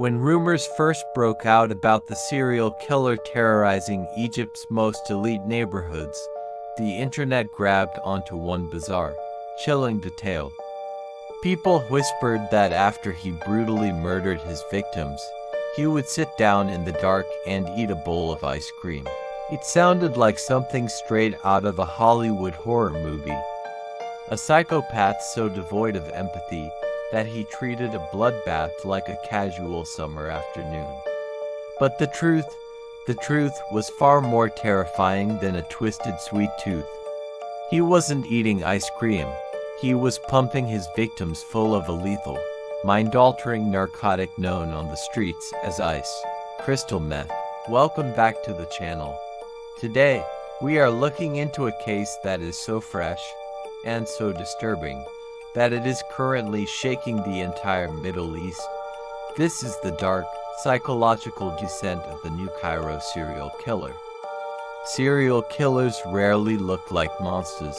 When rumors first broke out about the serial killer terrorizing Egypt's most elite neighborhoods, the internet grabbed onto one bizarre, chilling detail. People whispered that after he brutally murdered his victims, he would sit down in the dark and eat a bowl of ice cream. It sounded like something straight out of a Hollywood horror movie. A psychopath so devoid of empathy that he treated a bloodbath like a casual summer afternoon. But the truth was far more terrifying than a twisted sweet tooth. He wasn't eating ice cream. He was pumping his victims full of a lethal, mind-altering narcotic known on the streets as ice, crystal meth. Welcome back to the channel. Today, we are looking into a case that is so fresh and so disturbing that it is currently shaking the entire Middle East. This is the dark, psychological descent of the new Cairo serial killer. Serial killers rarely look like monsters.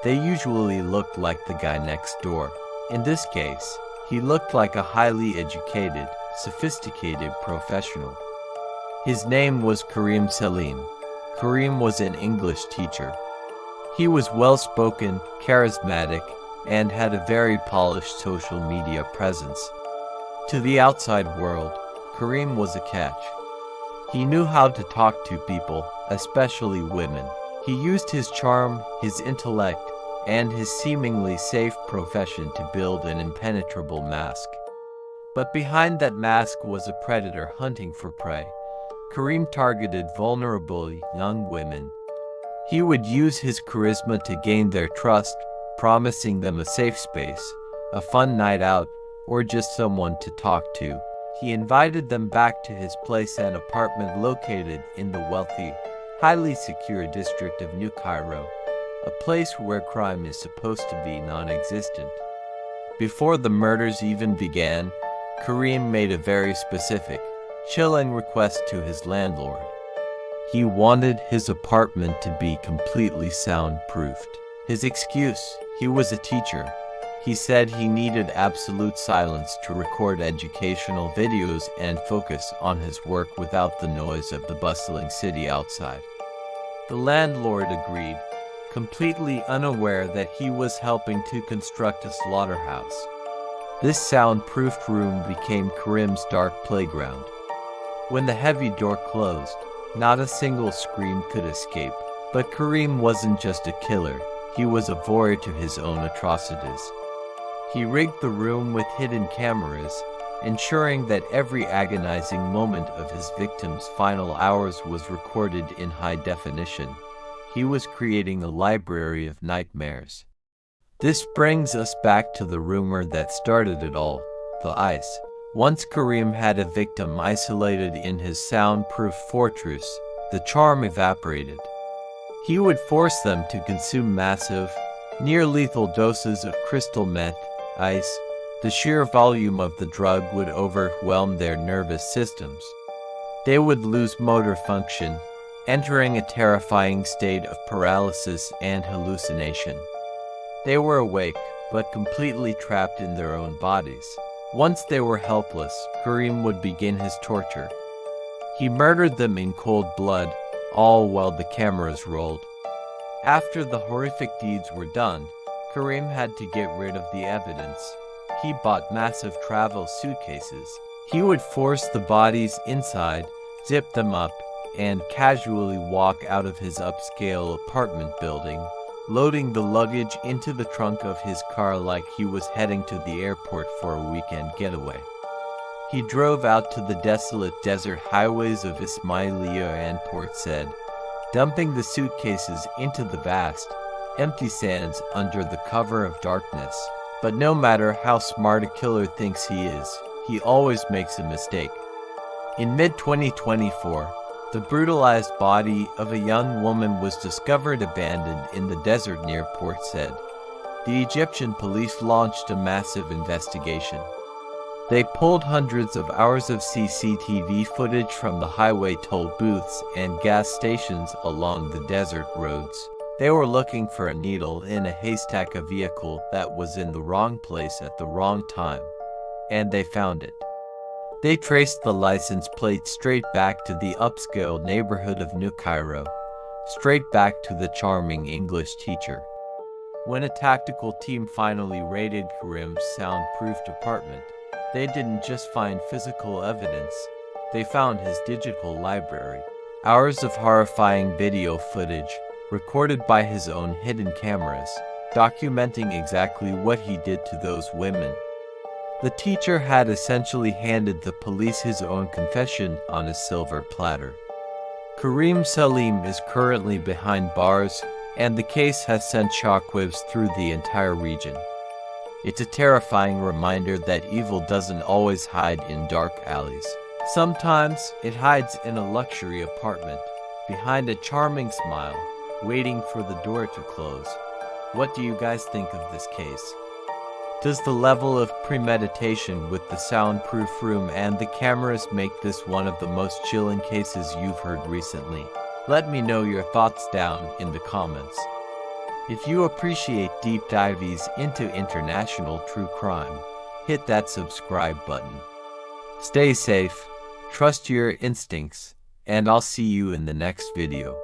They usually look like the guy next door. In this case, he looked like a highly educated, sophisticated professional. His name was Kareem Selim. Kareem was an English teacher. He was well-spoken, charismatic, and had a very polished social media presence. To the outside world, Kareem was a catch. He knew how to talk to people, especially women. He used his charm, his intellect, and his seemingly safe profession to build an impenetrable mask. But behind that mask was a predator hunting for prey. Kareem targeted vulnerable young women. He would use his charisma to gain their trust, promising them a safe space, a fun night out, or just someone to talk to. He invited them back to his place, an apartment located in the wealthy, highly secure district of New Cairo, a place where crime is supposed to be non-existent. Before the murders even began, Kareem made a very specific, chilling request to his landlord. He wanted his apartment to be completely soundproofed. His excuse: he was a teacher. He said he needed absolute silence to record educational videos and focus on his work without the noise of the bustling city outside. The landlord agreed, completely unaware that he was helping to construct a slaughterhouse. This soundproofed room became Kareem's dark playground. When the heavy door closed, not a single scream could escape. But Kareem wasn't just a killer. He was a voyeur to his own atrocities. He rigged the room with hidden cameras, ensuring that every agonizing moment of his victim's final hours was recorded in high definition. He was creating a library of nightmares. This brings us back to the rumor that started it all, the ice. Once Kareem had a victim isolated in his soundproof fortress, the charm evaporated. He would force them to consume massive, near-lethal doses of crystal meth, ice. The sheer volume of the drug would overwhelm their nervous systems. They would lose motor function, entering a terrifying state of paralysis and hallucination. They were awake, but completely trapped in their own bodies. Once they were helpless, Kareem would begin his torture. He murdered them in cold blood, all while the cameras rolled. After the horrific deeds were done, Kareem had to get rid of the evidence. He bought massive travel suitcases. He would force the bodies inside, zip them up, and casually walk out of his upscale apartment building, loading the luggage into the trunk of his car like he was heading to the airport for a weekend getaway. He drove out to the desolate desert highways of Ismailia and Port Said, dumping the suitcases into the vast, empty sands under the cover of darkness. But no matter how smart a killer thinks he is, he always makes a mistake. In mid-2024, the brutalized body of a young woman was discovered abandoned in the desert near Port Said. The Egyptian police launched a massive investigation. They pulled hundreds of hours of CCTV footage from the highway toll booths and gas stations along the desert roads. They were looking for a needle in a haystack, a vehicle that was in the wrong place at the wrong time, and they found it. They traced the license plate straight back to the upscale neighborhood of New Cairo, straight back to the charming English teacher. When a tactical team finally raided Kareem's soundproofed apartment, they didn't just find physical evidence, they found his digital library. Hours of horrifying video footage, recorded by his own hidden cameras, documenting exactly what he did to those women. The teacher had essentially handed the police his own confession on a silver platter. Kareem Selim is currently behind bars, and the case has sent shockwaves through the entire region. It's a terrifying reminder that evil doesn't always hide in dark alleys. Sometimes it hides in a luxury apartment, behind a charming smile, waiting for the door to close. What do you guys think of this case? Does the level of premeditation with the soundproof room and the cameras make this one of the most chilling cases you've heard recently? Let me know your thoughts down in the comments. If you appreciate deep dives into international true crime, hit that subscribe button. Stay safe, trust your instincts, and I'll see you in the next video.